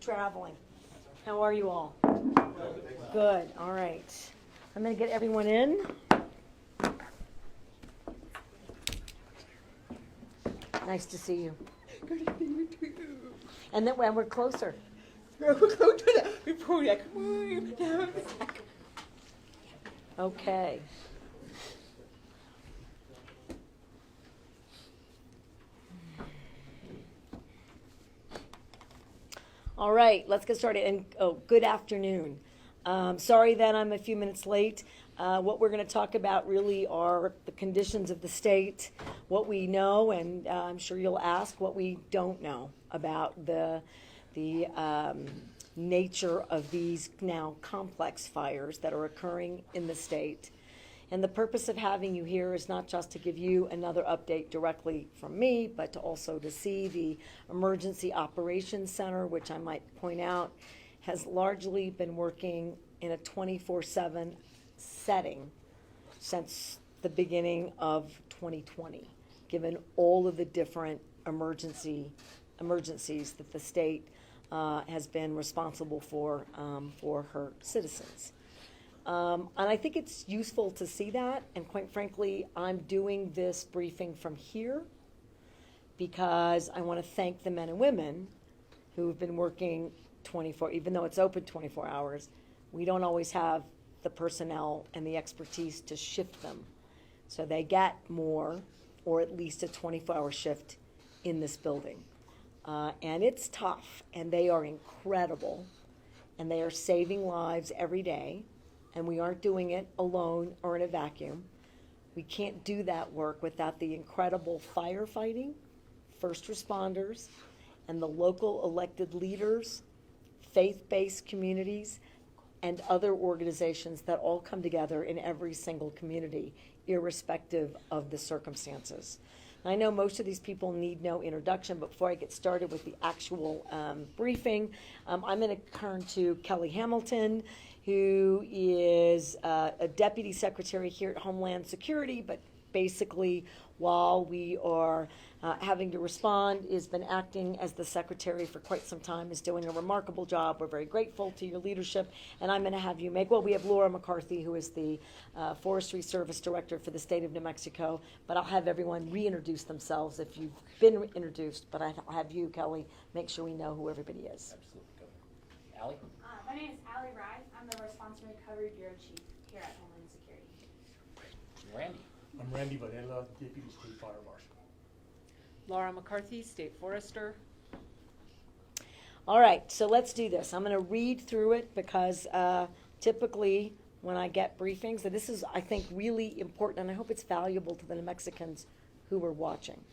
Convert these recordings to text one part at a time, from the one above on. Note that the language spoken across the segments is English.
traveling. How are you all? Good. All right. I'm going to get everyone in. Nice to see you. Good to see you too. And then when we're closer. We're close to that. Before that, Okay. All right, let's get started. And good afternoon. Sorry that I'm a few minutes late. What we're going to talk about really are the conditions of the state, what we know, and I'm sure you'll ask what we don't know about the nature of these now complex fires that are occurring in the state. And the purpose of having you here is not just to give you another update directly from me, but to also to see the Emergency Operations Center, which I might point out has largely been working in a 24/7 setting since the beginning of 2020, given all of the different emergencies that the state has been responsible for her citizens. And I think it's useful to see that, and quite frankly, I'm doing this briefing from here because I want to thank the men and women who have been working 24, even though it's open 24 hours, we don't always have the personnel and the expertise to shift them. So they get more, or at least a 24-hour shift in this building. And it's tough, and they are incredible, and they are saving lives every day, and we aren't doing it alone or in a vacuum. We can't do that work without the incredible firefighting, first responders, and the local elected leaders, faith-based communities, and other organizations that all come together in every single community, irrespective of the circumstances. And I know most of these people need no introduction, but before I get started with the actual briefing, I'm going to turn to Kelly Hamilton, who is a Deputy Secretary here at Homeland Security, but basically while we are having to respond, has been acting as the Secretary for quite some time, is doing a remarkable job. We're very grateful to your leadership, and I'm going to have you we have Laura McCarthy, who is the Forestry Service Director for the state of New Mexico, but I'll have everyone reintroduce themselves if you've been introduced, but I'll have you, Kelly, make sure we know who everybody is. Absolutely. Go. Allie? My name is Allie Rye. I'm the Response and Recovery Bureau Chief here at Homeland Security. Randy? I'm Randy Varela, Deputy State Fire Marshal. Laura McCarthy, State Forester. All right, so let's do this. I'm going to read through it because typically when I get briefings, and this is, I think, really important, and I hope it's valuable to the New Mexicans who are watching.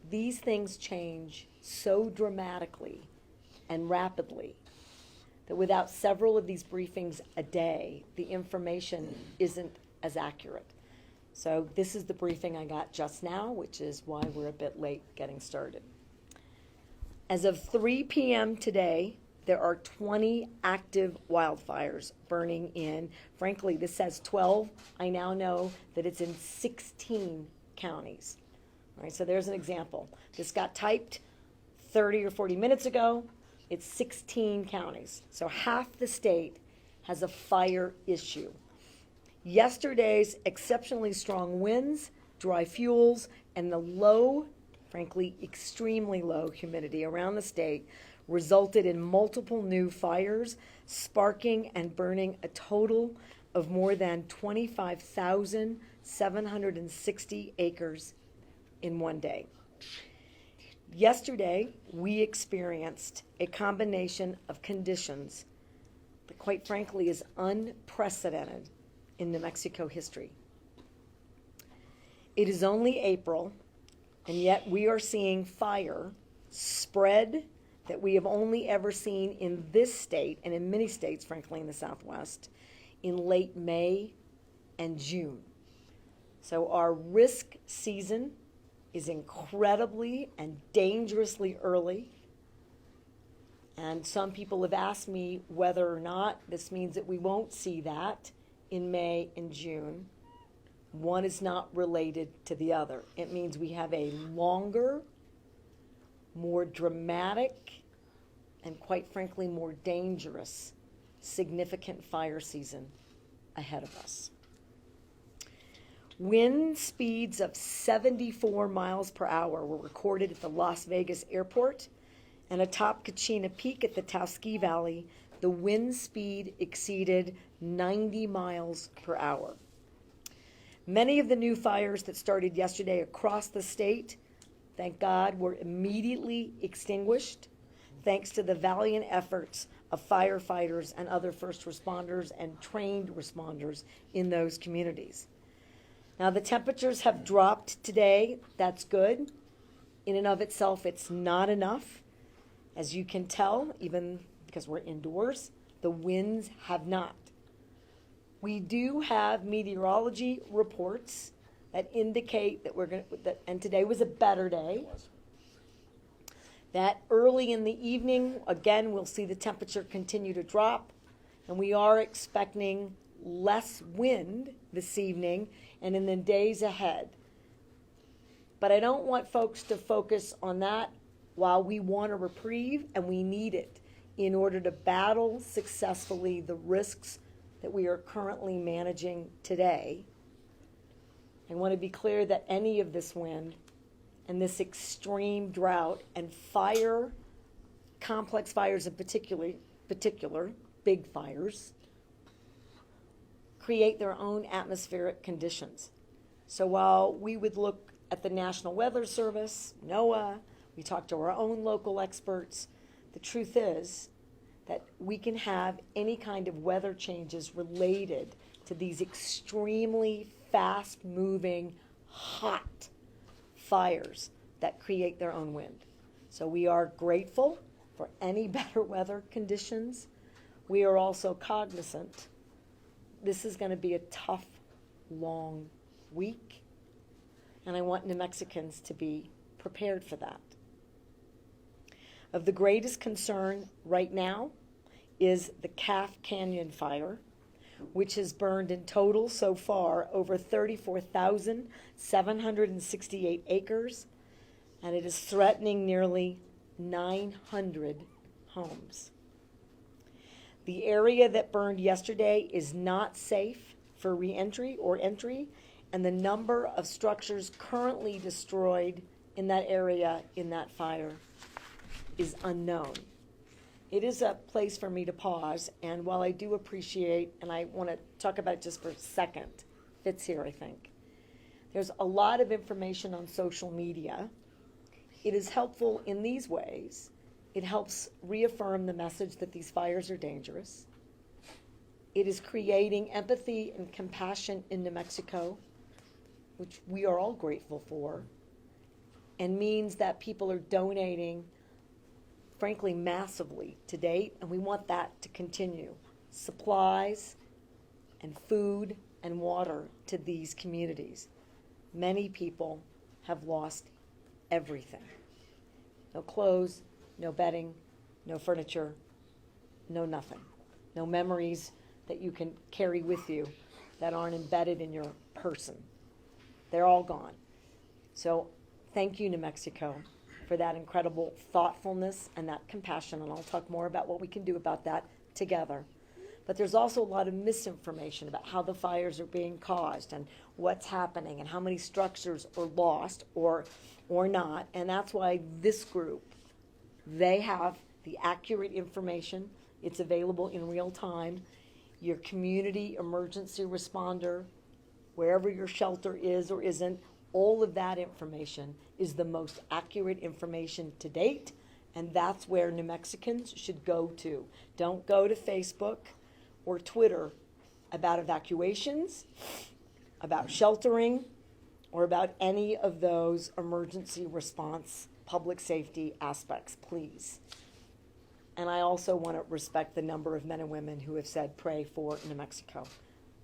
These things change so dramatically and rapidly that without several of these briefings a day, the information isn't as accurate. So this is the briefing I got just now, which is why we're a bit late getting started. As of 3 p.m. today, there are 20 active wildfires burning in, frankly, this says 12. I now know that it's in 16 counties. All right, so there's an example. This got typed 30 or 40 minutes ago. It's 16 counties. So half the state has a fire issue. Yesterday's exceptionally strong winds, dry fuels, and the low, frankly, extremely low humidity around the state resulted in multiple new fires, sparking and burning a total of more than 25,760 acres in one day. Yesterday, we experienced a combination of conditions that, quite frankly, is unprecedented in New Mexico history. It is only April, and yet we are seeing fire spread that we have only ever seen in this state, and in many states, frankly, in the Southwest, in late May and June. So our risk season is incredibly and dangerously early. And some people have asked me whether or not this means that we won't see that in May and June. One is not related to the other. It means we have a longer, more dramatic, and quite frankly, more dangerous, significant fire season ahead of us. Wind speeds of 74 miles per hour were recorded at the Las Vegas airport, and atop Kachina Peak at the Taos Valley, the wind speed exceeded 90 miles per hour. Many of the new fires that started yesterday across the state, thank God, were immediately extinguished thanks to the valiant efforts of firefighters and other first responders and trained responders in those communities. Now, the temperatures have dropped today. That's good. In and of itself, it's not enough. As you can tell, even because we're indoors, the winds have not. We do have meteorology reports that indicate that and today was a better day. That early in the evening, again, we'll see the temperature continue to drop, and we are expecting less wind this evening and in the days ahead. But I don't want folks to focus on that while we want a reprieve, and we need it in order to battle successfully the risks that we are currently managing today. I want to be clear that any of this wind and this extreme drought and fire, complex fires in particular, big fires, create their own atmospheric conditions. So while we would look at the National Weather Service, NOAA, we talk to our own local experts, the truth is that we can have any kind of weather changes related to these extremely fast-moving, hot fires that create their own wind. So we are grateful for any better weather conditions. We are also cognizant this is going to be a tough, long week, and I want New Mexicans to be prepared for that. Of the greatest concern right now is the Calf Canyon fire, which has burned in total so far over 34,768 acres, and it is threatening nearly 900 homes. The area that burned yesterday is not safe for re-entry or entry, and the number of structures currently destroyed in that area in that fire is unknown. It is a place for me to pause, and while I do appreciate, and I want to talk about it just for a second, fits here, I think. There's a lot of information on social media. It is helpful in these ways. It helps reaffirm the message that these fires are dangerous. It is creating empathy and compassion in New Mexico, which we are all grateful for, and means that people are donating, frankly, massively to date, and we want that to continue. Supplies and food and water to these communities. Many people have lost everything. No clothes, no bedding, no furniture, no nothing. No memories that you can carry with you that aren't embedded in your person. They're all gone. So thank you, New Mexico, for that incredible thoughtfulness and that compassion, and I'll talk more about what we can do about that together. But there's also a lot of misinformation about how the fires are being caused and what's happening and how many structures are lost or not, and that's why this group, they have the accurate information. It's available in real time. Your community emergency responder, wherever your shelter is or isn't, all of that information is the most accurate information to date, and that's where New Mexicans should go to. Don't go to Facebook or Twitter about evacuations, about sheltering, or about any of those emergency response public safety aspects, please. And I also want to respect the number of men and women who have said, pray for New Mexico.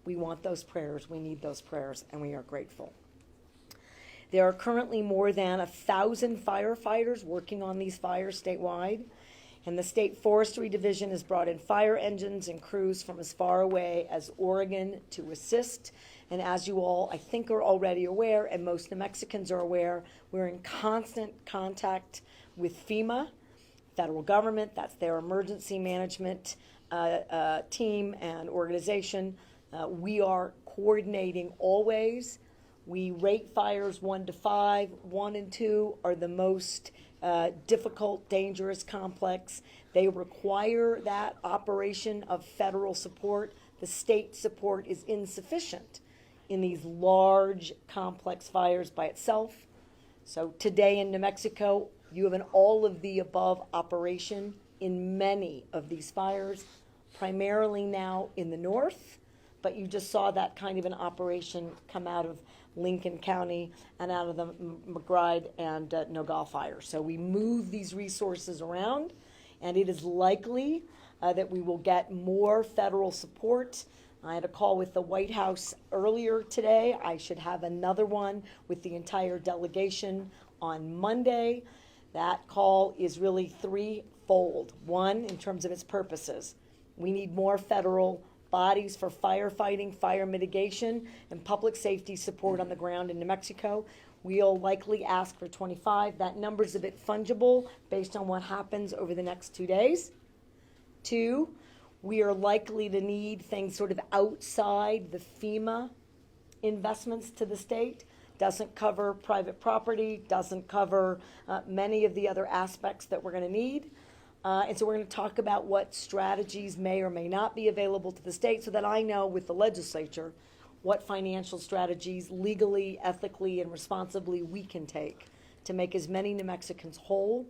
We want those prayers, we need those prayers, and we are grateful. There are currently more than 1,000 firefighters working on these fires statewide, and the State Forestry Division has brought in fire engines and crews from as far away as Oregon to assist. And as you all, I think, are already aware, and most New Mexicans are aware, we're in constant contact with FEMA federal government. That's their emergency management team and organization. We are coordinating always. We rate fires 1 to 5. 1 and 2 are the most difficult, dangerous, complex. They require that operation of federal support. The state support is insufficient in these large, complex fires by itself. So today in New Mexico, you have an all-of-the-above operation in many of these fires, primarily now in the north, but you just saw that kind of an operation come out of Lincoln County and out of the McBride and Nogal fire. So we move these resources around, and it is likely that we will get more federal support. I had a call with the White House earlier today. I should have another one with the entire delegation on Monday. That call is really threefold. One, in terms of its purposes, we need more federal bodies for firefighting, fire mitigation, and public safety support on the ground in New Mexico. We'll likely ask for 25. That number's a bit fungible based on what happens over the next 2 days. 2, we are likely to need things sort of outside the FEMA investments to the state. Doesn't cover private property, doesn't cover many of the other aspects that we're going to need. And so we're going to talk about what strategies may or may not be available to the state so that I know with the legislature what financial strategies legally, ethically, and responsibly we can take to make as many New Mexicans whole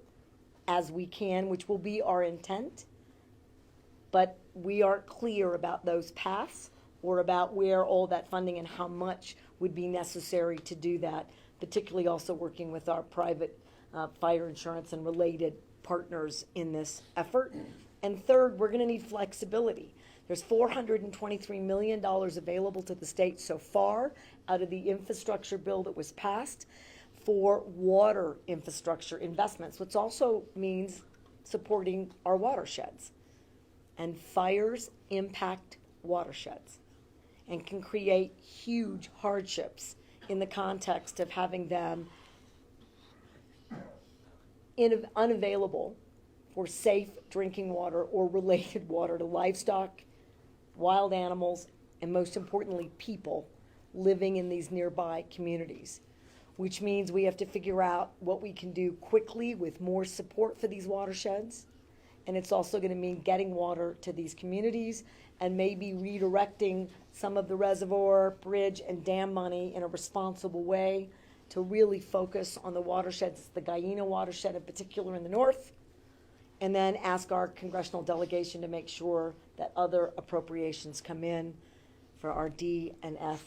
as we can, which will be our intent. But we aren't clear about those paths or about where all that funding and how much would be necessary to do that, particularly also working with our private fire insurance and related partners in this effort. And third, we're going to need flexibility. There's $423 million available to the state so far out of the infrastructure bill that was passed for water infrastructure investments, which also means supporting our watersheds. And fires impact watersheds and can create huge hardships in the context of having them unavailable for safe drinking water or related water to livestock, wild animals, and most importantly, people living in these nearby communities, which means we have to figure out what we can do quickly with more support for these watersheds. And it's also going to mean getting water to these communities and maybe redirecting some of the reservoir, bridge, and dam money in a responsible way to really focus on the watersheds, the Guyena watershed in particular in the north, and then ask our congressional delegation to make sure that other appropriations come in for our D and F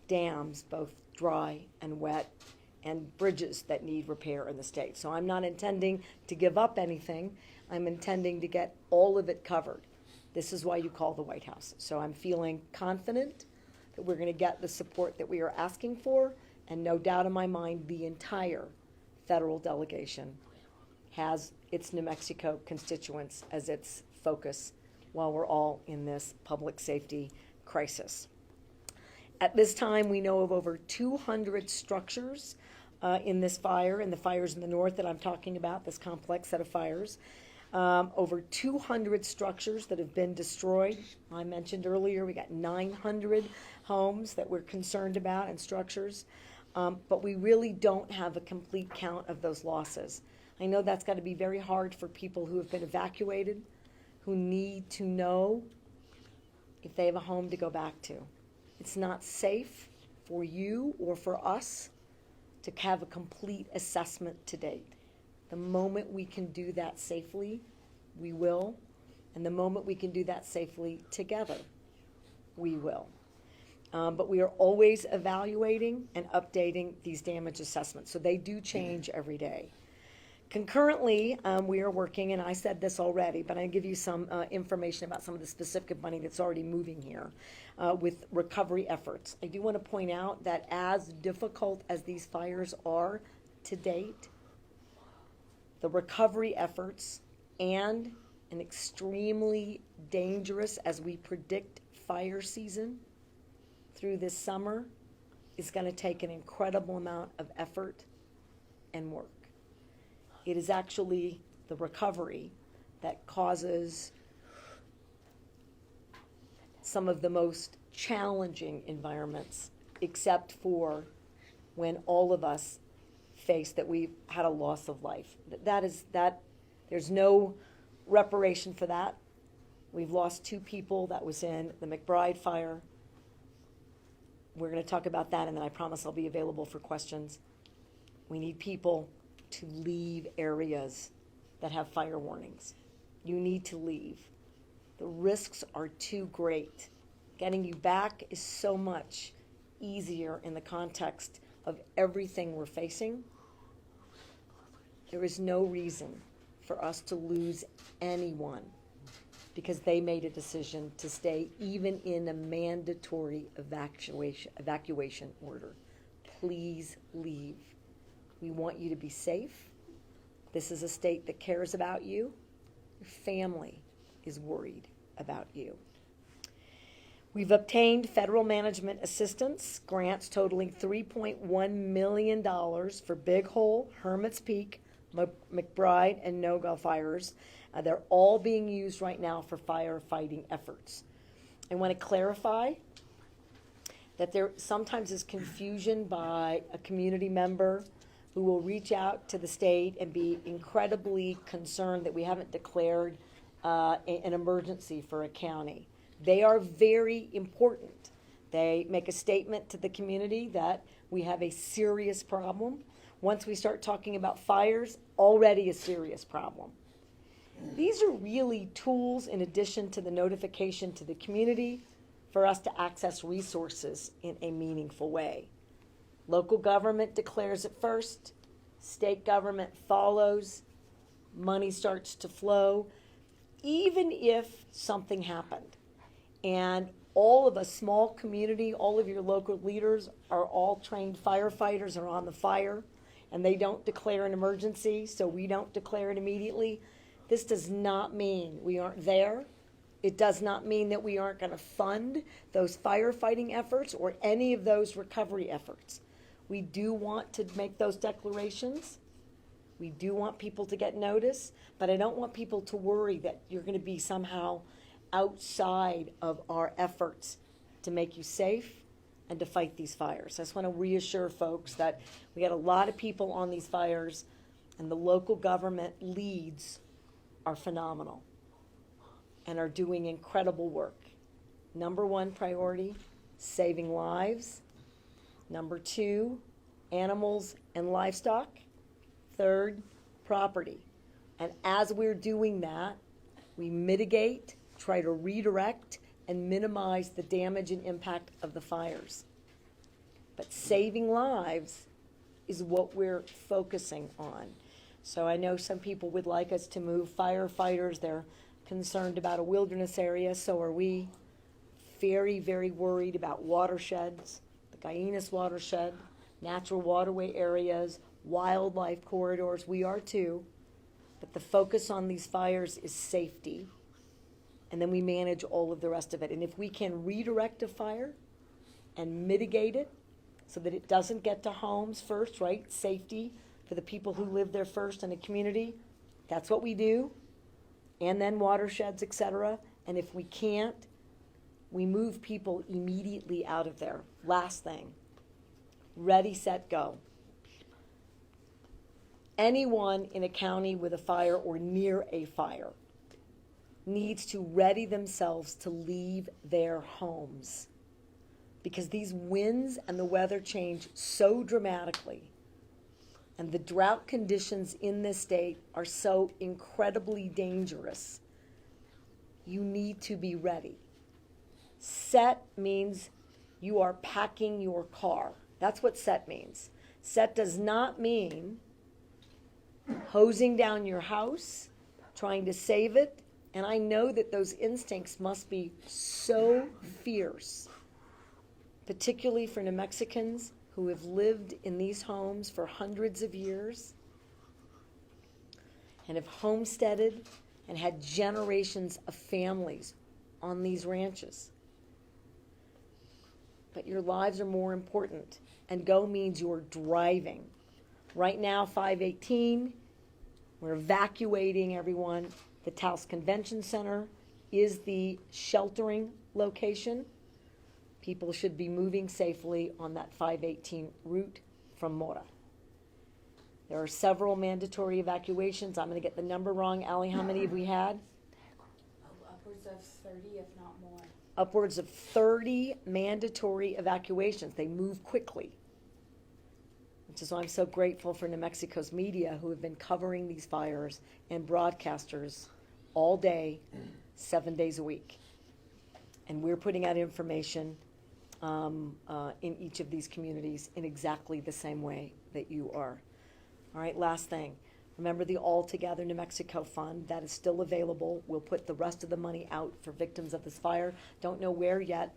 dams, both dry and wet, and bridges that need repair in the state. So I'm not intending to give up anything. I'm intending to get all of it covered. This is why you call the White House. So I'm feeling confident that we're going to get the support that we are asking for, and no doubt in my mind, the entire federal delegation has its New Mexico constituents as its focus while we're all in this public safety crisis. At this time, we know of over 200 structures in this fire, in the fires in the north that I'm talking about, this complex set of fires. Over 200 structures that have been destroyed. I mentioned earlier we got 900 homes that we're concerned about and structures, but we really don't have a complete count of those losses. I know that's got to be very hard for people who have been evacuated, who need to know if they have a home to go back to. It's not safe for you or for us to have a complete assessment to date. The moment we can do that safely, we will. And the moment we can do that safely together, we will. But we are always evaluating and updating these damage assessments. So they do change every day. Concurrently, we are working, and I said this already, but I'll give you some information about some of the specific money that's already moving here with recovery efforts. I do want to point out that as difficult as these fires are to date, the recovery efforts and an extremely dangerous, as we predict, fire season through this summer is going to take an incredible amount of effort and work. It is actually the recovery that causes some of the most challenging environments, except for when all of us face that we've had a loss of life. There's no reparation for that. We've lost 2 people. That was in the McBride fire. We're going to talk about that, and then I promise I'll be available for questions. We need people to leave areas that have fire warnings. You need to leave. The risks are too great. Getting you back is so much easier in the context of everything we're facing. There is no reason for us to lose anyone because they made a decision to stay even in a mandatory evacuation order. Please leave. We want you to be safe. This is a state that cares about you. Your family is worried about you. We've obtained federal management assistance grants totaling $3.1 million for Big Hole, Hermit's Peak, McBride, and Noga fires. They're all being used right now for firefighting efforts. I want to clarify that there sometimes is confusion by a community member who will reach out to the state and be incredibly concerned that we haven't declared an emergency for a county. They are very important. They make a statement to the community that we have a serious problem. Once we start talking about fires, already a serious problem. These are really tools in addition to the notification to the community for us to access resources in a meaningful way. Local government declares it first, state government follows, money starts to flow, even if something happened. And all of a small community, all of your local leaders are all trained firefighters, are on the fire, and they don't declare an emergency, so we don't declare it immediately. This does not mean we aren't there. It does not mean that we aren't going to fund those firefighting efforts or any of those recovery efforts. We do want to make those declarations. We do want people to get notice, but I don't want people to worry that you're going to be somehow outside of our efforts to make you safe and to fight these fires. I just want to reassure folks that we got a lot of people on these fires, and the local government leads are phenomenal and are doing incredible work. Number 1 priority, saving lives. Number 2, animals and livestock. 3rd, property. And as we're doing that, we mitigate, try to redirect, and minimize the damage and impact of the fires. But saving lives is what we're focusing on. So I know some people would like us to move firefighters. They're concerned about a wilderness area, so are we. Very, very worried about watersheds, the Guyanus watershed, natural waterway areas, wildlife corridors. We are too. But the focus on these fires is safety. And then we manage all of the rest of it. And if we can redirect a fire and mitigate it so that it doesn't get to homes first, right? Safety for the people who live there first in a community, that's what we do. And then watersheds, etc. And if we can't, we move people immediately out of there. Last thing, ready, set, go. Anyone in a county with a fire or near a fire needs to ready themselves to leave their homes, because these winds and the weather change so dramatically, and the drought conditions in this state are so incredibly dangerous. You need to be ready. Set means you are packing your car. That's what set means. Set does not mean hosing down your house, trying to save it. And I know that those instincts must be so fierce, particularly for New Mexicans who have lived in these homes for hundreds of years and have homesteaded and had generations of families on these ranches. But your lives are more important, and go means you're driving. Right now, 518 We're evacuating everyone. The Taos Convention Center is the sheltering location. People should be moving safely on that 518 route from Mora. There are several mandatory evacuations. I'm going to get the number wrong. Ally, how many have we had? Upwards of 30, if not more. Upwards of 30 mandatory evacuations. They move quickly, which is why I'm so grateful for New Mexico's media who have been covering these fires and broadcasters all day, 7 days a week. And we're putting out information in each of these communities in exactly the same way that you are. All right, last thing. Remember the All Together New Mexico Fund. That is still available. We'll put the rest of the money out for victims of this fire. Don't know where yet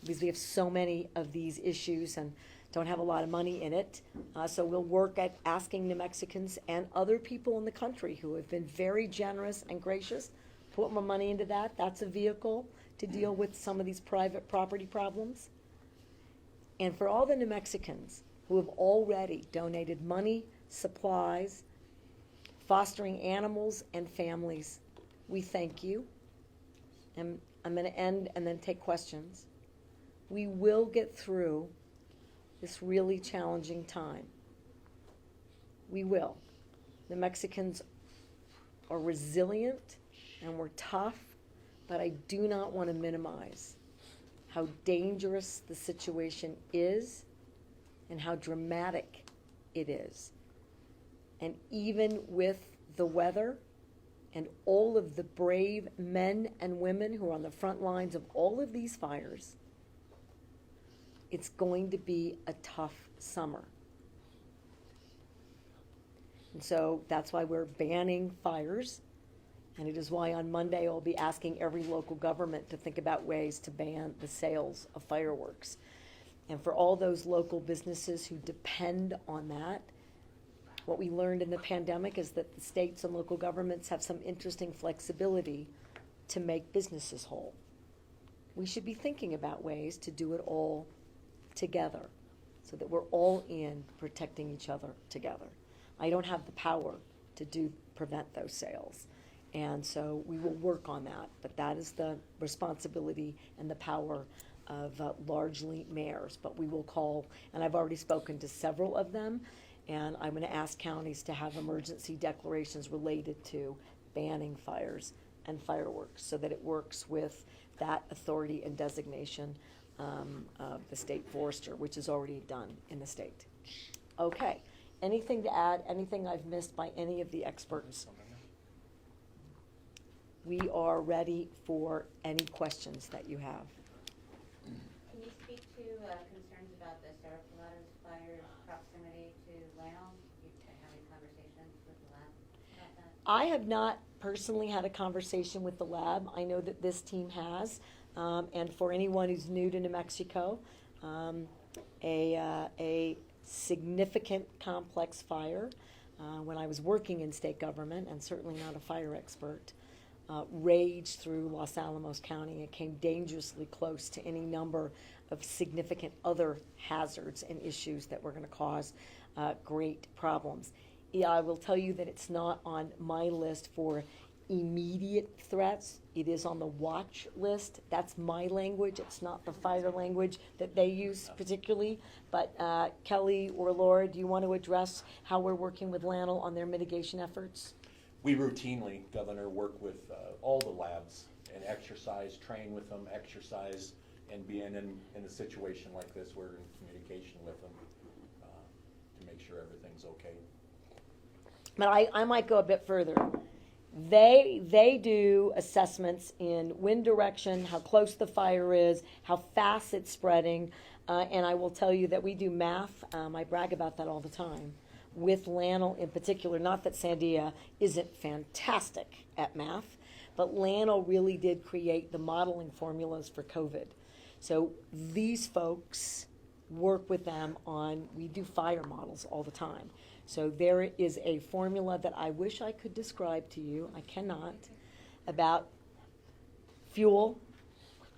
because we have so many of these issues and don't have a lot of money in it. So we'll work at asking New Mexicans and other people in the country who have been very generous and gracious, put more money into that. That's a vehicle to deal with some of these private property problems. And for all the New Mexicans who have already donated money, supplies, fostering animals and families, we thank you. And I'm going to end and then take questions. We will get through this really challenging time. We will. The Mexicans are resilient and we're tough, but I do not want to minimize how dangerous the situation is and how dramatic it is. And even with the weather and all of the brave men and women who are on the front lines of all of these fires, it's going to be a tough summer. And so that's why we're banning fires. And it is why on Monday I'll be asking every local government to think about ways to ban the sales of fireworks. And for all those local businesses who depend on that, what we learned in the pandemic is that the states and local governments have some interesting flexibility to make businesses whole. We should be thinking about ways to do it all together so that we're all in protecting each other together. I don't have the power to prevent those sales. And so we will work on that, but that is the responsibility and the power of largely mayors. But we will call, and I've already spoken to several of them, and I'm going to ask counties to have emergency declarations related to banning fires and fireworks so that it works with that authority and designation of the state forester, which is already done in the state. Okay, anything to add, anything I've missed by any of the experts? We are ready for any questions that you have. Can you speak to concerns about the Serapolatos fire's proximity to Lano? You having conversations with the lab about that? I have not personally had a conversation with the lab. I know that this team has. And for anyone who's new to New Mexico, a significant complex fire, when I was working in state government, and certainly not a fire expert, raged through Los Alamos County. It came dangerously close to any number of significant other hazards and issues that were going to cause great problems. Yeah, I will tell you that it's not on my list for immediate threats. It is on the watch list. That's my language. It's not the fire language that they use particularly. But Kelly or Laura, do you want to address how we're working with Lano on their mitigation efforts? We routinely, Governor, work with all the labs and train with them, exercise, and being in a situation like this, we're in communication with them to make sure everything's okay. But I might go a bit further. They do assessments in wind direction, how close the fire is, how fast it's spreading, and I will tell you that we do math. I brag about that all the time. With Lano in particular, not that Sandia isn't fantastic at math, but Lano really did create the modeling formulas for COVID. So these folks work with them we do fire models all the time. So there is a formula that I wish I could describe to you, I cannot, about fuel,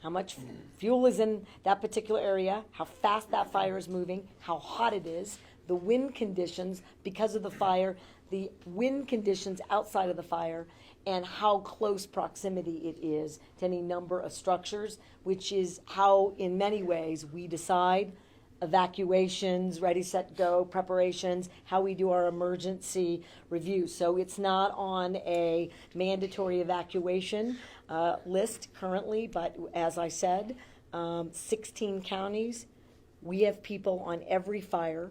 how much fuel is in that particular area, how fast that fire is moving, how hot it is, the wind conditions because of the fire, the wind conditions outside of the fire and how close proximity it is to any number of structures, which is how, in many ways, we decide evacuations, ready, set, go, preparations, how we do our emergency review. So it's not on a mandatory evacuation list currently, but as I said, 16 counties, we have people on every fire,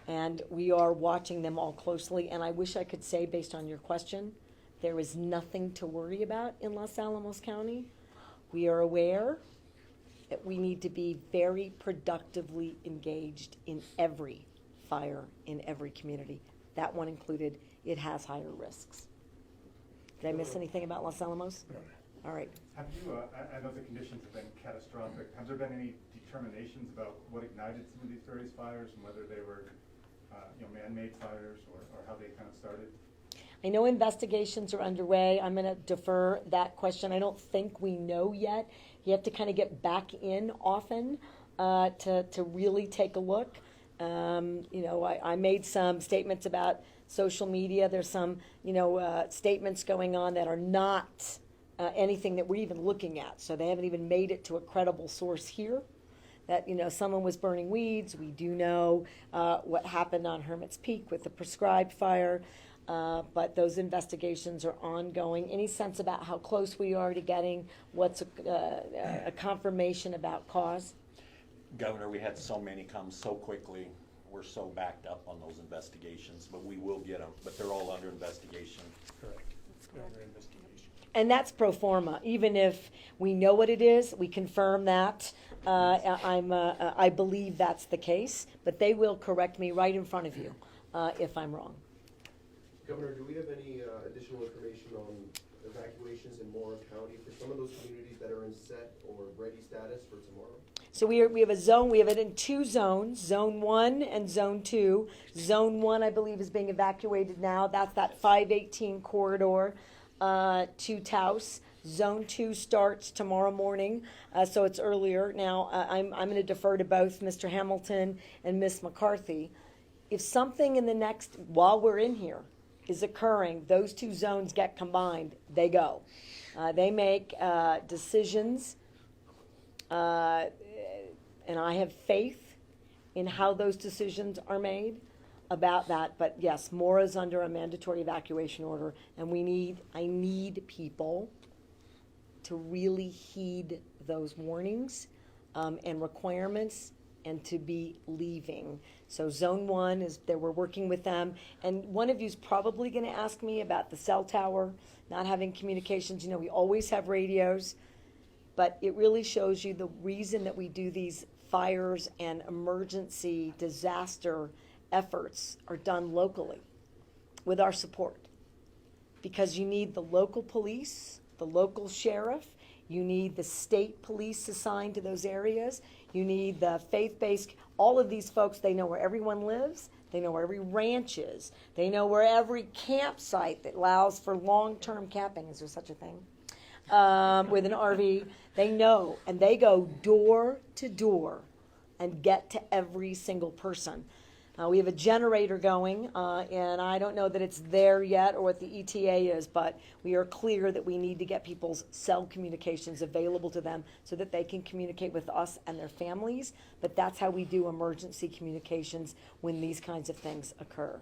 and we are watching them all closely. And I wish I could say, based on your question, there is nothing to worry about in Los Alamos County. We are aware that we need to be very productively engaged in every fire in every community. That one included, it has higher risks. Did I miss anything about Los Alamos? No. All right. Have you, I know the conditions have been catastrophic. Have there been any determinations about what ignited some of these various fires and whether they were, man-made fires or how they kind of started? I know investigations are underway. I'm going to defer that question. I don't think we know yet. You have to kind of get back in often to really take a look. I made some statements about social media. There's some, statements going on that are not anything that we're even looking at. So they haven't even made it to a credible source here. That, someone was burning weeds. We do know what happened on Hermit's Peak with the prescribed fire. But those investigations are ongoing. Any sense about how close we are to getting what's a confirmation about cause? Governor, we had so many come so quickly. We're so backed up on those investigations, but we will get them. But they're all under investigation. Correct. They're under investigation. And that's pro forma. Even if we know what it is, we confirm that. I believe that's the case, but they will correct me right in front of you if I'm wrong. Governor, do we have any additional information on evacuations in Morrow County for some of those communities that are in set or ready status for tomorrow? So we have a zone, we have it in two zones, Zone 1 and Zone 2. Zone 1, I believe, is being evacuated now. That's that 518 corridor to Taos. Zone 2 starts tomorrow morning, so it's earlier. Now, I'm going to defer to both Mr. Hamilton and Ms. McCarthy. If something in the next, while we're in here, is occurring, those two zones get combined, they go. They make decisions, and I have faith in how those decisions are made about that. But yes, Mora's under a mandatory evacuation order, and I need people to really heed those warnings and requirements and to be leaving. So Zone 1 is there, we're working with them. And one of you is probably going to ask me about the cell tower, not having communications. We always have radios, but it really shows you the reason that we do these fires and emergency disaster efforts are done locally with our support. Because you need the local police, the local sheriff, you need the state police assigned to those areas, you need the faith-based, all of these folks, they know where everyone lives, they know where every ranch is, they know where every campsite that allows for long-term camping, is there such a thing, with an RV, they know, and they go door to door and get to every single person. We have a generator going, and I don't know that it's there yet or what the ETA is, but we are clear that we need to get people's cell communications available to them so that they can communicate with us and their families. But that's how we do emergency communications when these kinds of things occur.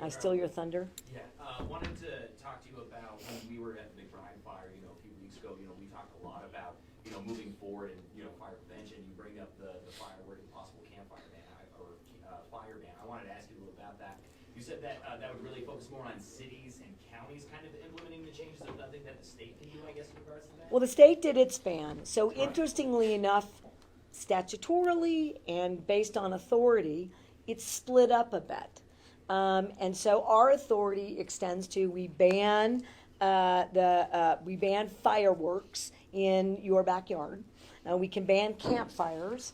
I steal your thunder? Yeah, wanted to talk to you about when we were at the McBride fire, a few weeks ago, we talked a lot about, moving forward and, fire prevention. You bring up the fire where possible campfire ban or fire ban. I wanted to ask you a little about that. You said that that would really focus more on cities and counties kind of implementing the changes. There's nothing that the state can do, I guess, in regards to that? Well, the state did its ban. So interestingly enough, statutorily and based on authority, it's split up a bit. And so our authority extends to we ban fireworks in your backyard. We can ban campfires.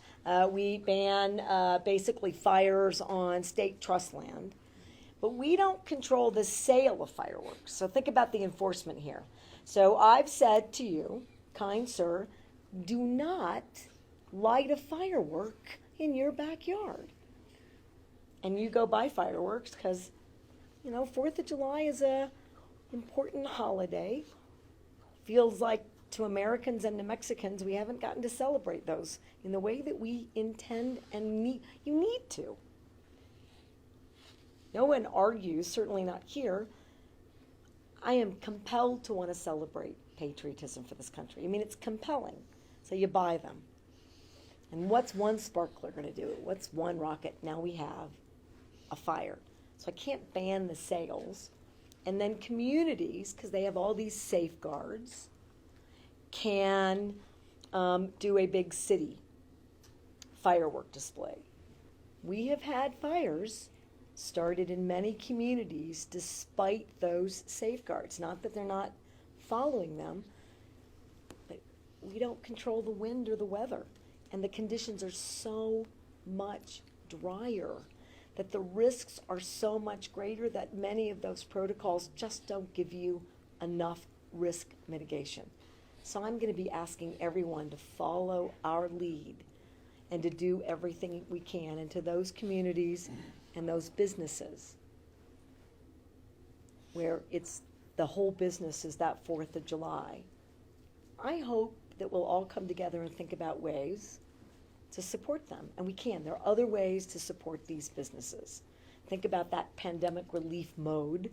We ban basically fires on state trust land. But we don't control the sale of fireworks. So think about the enforcement here. So I've said to you, kind sir, do not light a firework in your backyard. And you go buy fireworks because You know, 4th of July is a important holiday. Feels like to Americans and to Mexicans, we haven't gotten to celebrate those in the way that we intend and you need to. No one argues, certainly not here. I am compelled to want to celebrate patriotism for this country. I mean, it's compelling. So you buy them. And what's one sparkler going to do? What's one rocket? Now we have a fire. So I can't ban the sales. And then communities, because they have all these safeguards, can do a big city firework display. We have had fires started in many communities despite those safeguards. Not that they're not following them, but we don't control the wind or the weather. And the conditions are so much drier that the risks are so much greater that many of those protocols just don't give you enough risk mitigation. So I'm going to be asking everyone to follow our lead and to do everything we can into those communities and those businesses where it's the whole business is that 4th of July. I hope that we'll all come together and think about ways to support them, and we can. There are other ways to support these businesses. Think about that pandemic relief mode.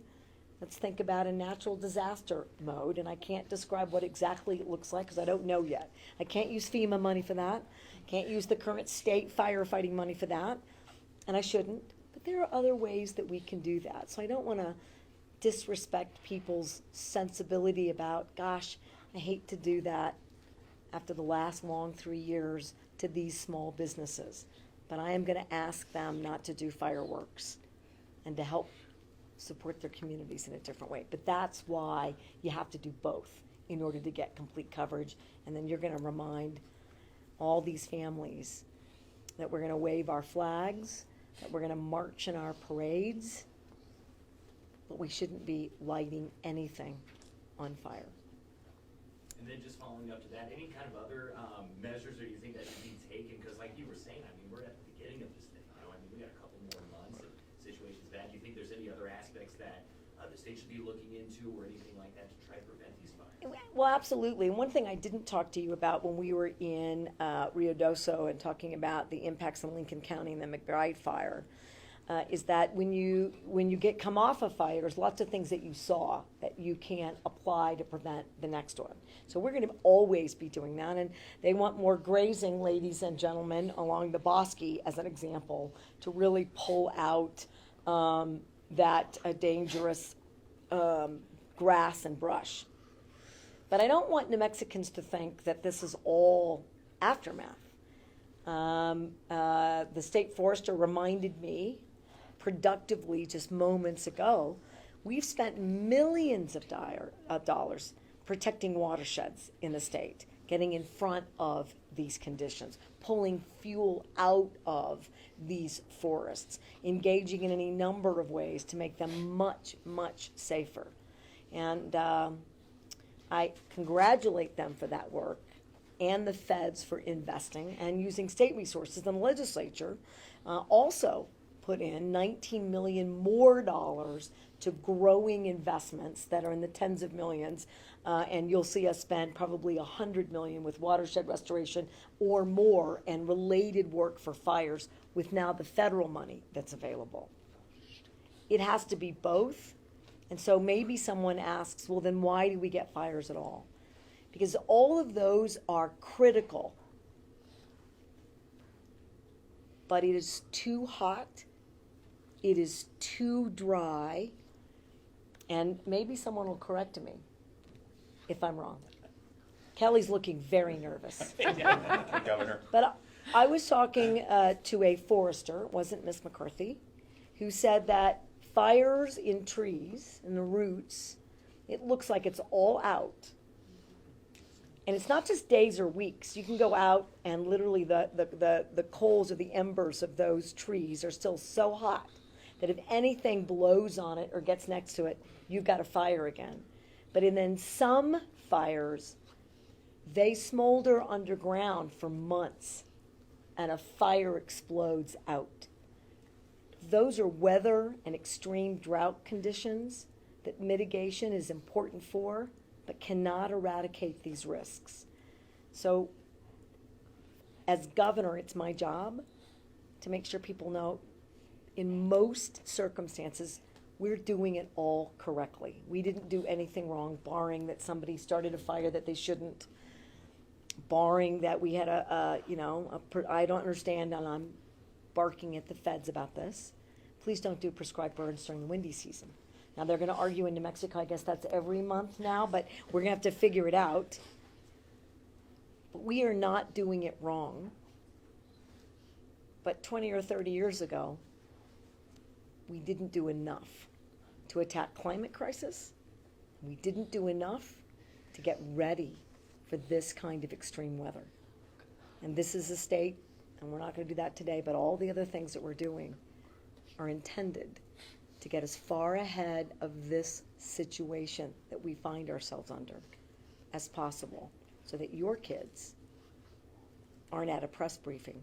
Let's think about a natural disaster mode, and I can't describe what exactly it looks like because I don't know yet. I can't use FEMA money for that. Can't use the current state firefighting money for that, and I shouldn't. But there are other ways that we can do that. So I don't want to disrespect people's sensibility about, gosh, I hate to do that after the last long 3 years to these small businesses. But I am going to ask them not to do fireworks and to help support their communities in a different way. But that's why you have to do both in order to get complete coverage. And then you're going to remind all these families that we're going to wave our flags, that we're going to march in our parades, but we shouldn't be lighting anything on fire. And then just following up to that, any kind of other measures that you think that should be taken? Because like you were saying, I mean, we're at the beginning of this thing. You know, I mean, we got a couple more months and situation's bad. Do you think there's any other aspects that the state should be looking into or anything like that to try to prevent these fires? Well, absolutely. And one thing I didn't talk to you about when we were in Rio Doso and talking about the impacts in Lincoln County and the Wildfire is that when you come off a fire, there's lots of things that you saw that you can apply to prevent the next one. So we're going to always be doing that. And they want more grazing, ladies and gentlemen, along the Bosque, as an example, to really pull out that dangerous grass and brush. But I don't want New Mexicans to think that this is all aftermath. The state forester reminded me productively just moments ago, we've spent millions of dollars protecting watersheds in the state, getting in front of these conditions, pulling fuel out of these forests, engaging in any number of ways to make them much, much safer. And I congratulate them for that work and the feds for investing and using state resources. And the legislature also put in $19 million more dollars to growing investments that are in the tens of millions. And you'll see us spend probably $100 million with watershed restoration or more and related work for fires with now the federal money that's available. It has to be both. And so maybe someone asks, well, then why do we get fires at all? Because all of those are critical. But it is too hot. It is too dry. And maybe someone will correct me if I'm wrong. Kelly's looking very nervous. Governor. But I was talking to a forester, it wasn't Miss McCarthy, who said that fires in trees, in the roots, it looks like it's all out. And it's not just days or weeks. You can go out and literally the coals or the embers of those trees are still so hot that if anything blows on it or gets next to it, you've got a fire again. But then some fires, they smolder underground for months and a fire explodes out. those are weather and extreme drought conditions that mitigation is important for, but cannot eradicate these risks. So as governor, it's my job to make sure people know in most circumstances, we're doing it all correctly. We didn't do anything wrong, barring that somebody started a fire that they shouldn't, barring that we had I don't understand, and I'm barking at the feds about this. Please don't do prescribed burns during the windy season. Now, they're gonna argue in New Mexico, I guess that's every month now, but we're gonna have to figure it out. But we are not doing it wrong. But 20 or 30 years ago, we didn't do enough to attack climate crisis. We didn't do enough to get ready for this kind of extreme weather. And this is a state, and we're not gonna do that today, but all the other things that we're doing are intended to get as far ahead of this situation that we find ourselves under as possible, so that your kids aren't at a press briefing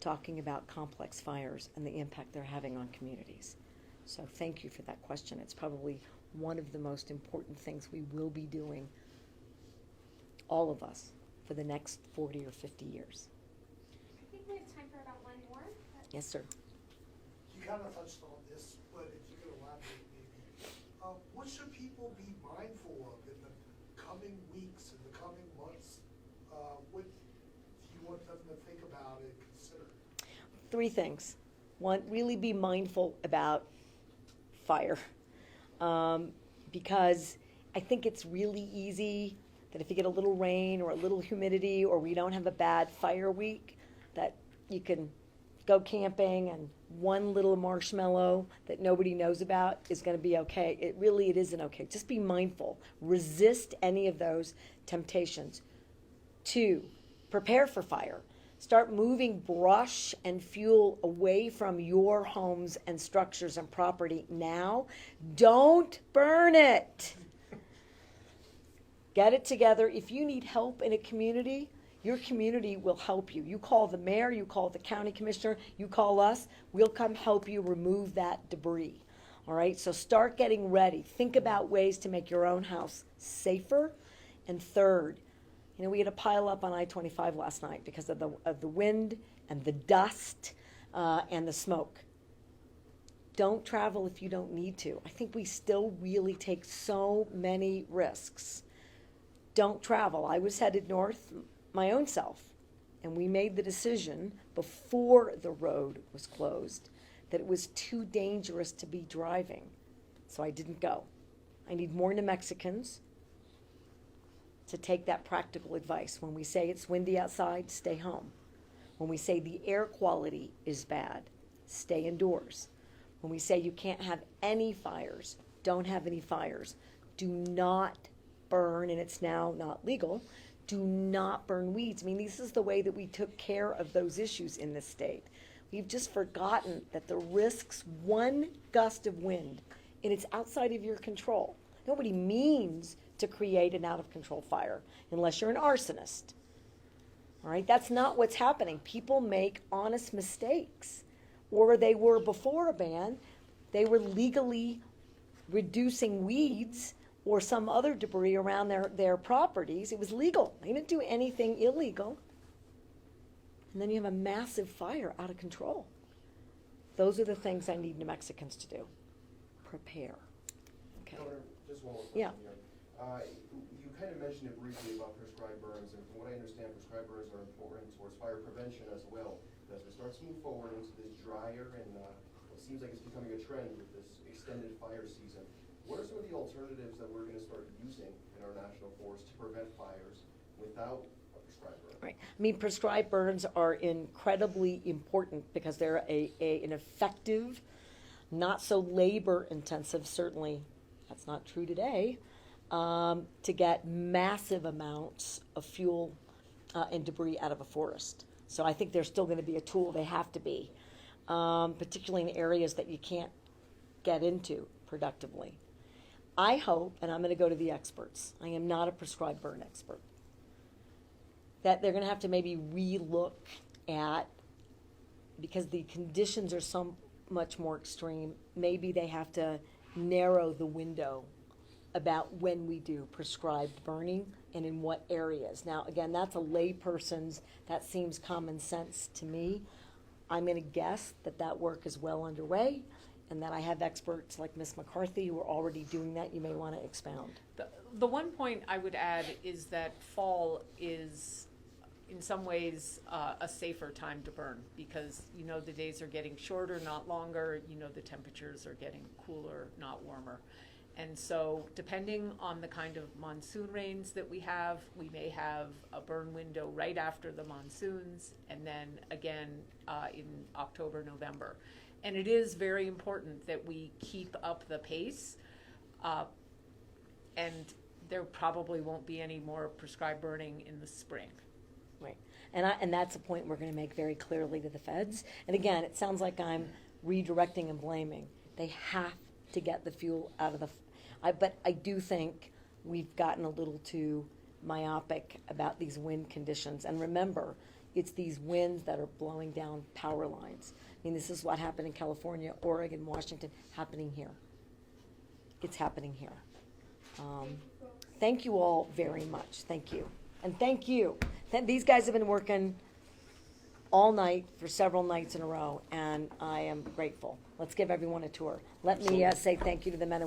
talking about complex fires and the impact they're having on communities. So thank you for that question. It's probably one of the most important things we will be doing, all of us, for the next 40 or 50 years. I think we have time for about one more. Yes, sir. You kind of touched on this, but if you could elaborate maybe. What should people be mindful of in the coming weeks, in the coming months? What do you want them to think about and consider? 3 things. 1, really be mindful about fire. Because I think it's really easy that if you get a little rain or a little humidity or we don't have a bad fire week, that you can go camping and one little marshmallow that nobody knows about is going to be okay. It isn't okay. Just be mindful. Resist any of those temptations. 2, prepare for fire. Start moving brush and fuel away from your homes and structures and property now. Don't burn it. Get it together. If you need help in a community, your community will help you. You call the mayor, you call the county commissioner, you call us. We'll come help you remove that debris. All right, so start getting ready. Think about ways to make your own house safer. And 3rd, we had a pile up on I-25 last night because of the wind and the dust and the smoke. Don't travel if you don't need to. I think we still really take so many risks. Don't travel. I was headed north my own self, and we made the decision before the road was closed that it was too dangerous to be driving, so I didn't go. I need more New Mexicans to take that practical advice. When we say it's windy outside, stay home. When we say the air quality is bad, stay indoors. When we say you can't have any fires, don't have any fires. Do not burn, and it's now not legal, do not burn weeds. I mean, this is the way that we took care of those issues in this state. We've just forgotten that the risks, one gust of wind, and it's outside of your control. Nobody means to create an out-of-control fire unless you're an arsonist. All right, that's not what's happening. People make honest mistakes. Or they were before a ban, they were legally reducing weeds or some other debris around their properties. It was legal. They didn't do anything illegal. And then you have a massive fire out of control. Those are the things I need New Mexicans to do. Prepare. Okay. Governor, just one more Yeah. question here. You kind of mentioned it briefly about prescribed burns, and from what I understand, prescribed burns are important towards fire prevention as well. As we start to move forward into this drier and it seems like it's becoming a trend with this extended fire season, what are some of the alternatives that we're going to start using in our national forests to prevent fires without a prescribed burn? Right. I mean, prescribed burns are incredibly important because they're an effective, not so labor intensive, certainly that's not true today, to get massive amounts of fuel and debris out of a forest. So I think they're still going to be a tool. They have to be, particularly in areas that you can't get into productively. I hope, and I'm going to go to the experts, I am not a prescribed burn expert, that they're going to have to maybe re-look at, because the conditions are much more extreme, maybe they have to narrow the window about when we do prescribed burning and in what areas. Now, again, that's a layperson's, that seems common sense to me. I'm gonna guess that that work is well underway, and that I have experts like Ms. McCarthy who are already doing that. You may wanna expound. The one point I would add is that fall is, in some ways, a safer time to burn, because you know the days are getting shorter, not longer. You know the temperatures are getting cooler, not warmer. And so, depending on the kind of monsoon rains that we have, we may have a burn window right after the monsoons, and then again in October, November. And it is very important that we keep up the pace, and there probably won't be any more prescribed burning in the spring. Right, and that's a point we're gonna make very clearly to the feds. And again, it sounds like I'm redirecting and blaming. They have to get the fuel out of the, but I do think we've gotten a little too myopic about these wind conditions. And remember, it's these winds that are blowing down power lines. I mean, this is what happened in California, Oregon, Washington, happening here. It's happening here. Thank you all very much, thank you. And thank you. These guys have been working all night for several nights in a row, and I am grateful. Let's give everyone a tour. Let me say thank you to the men and women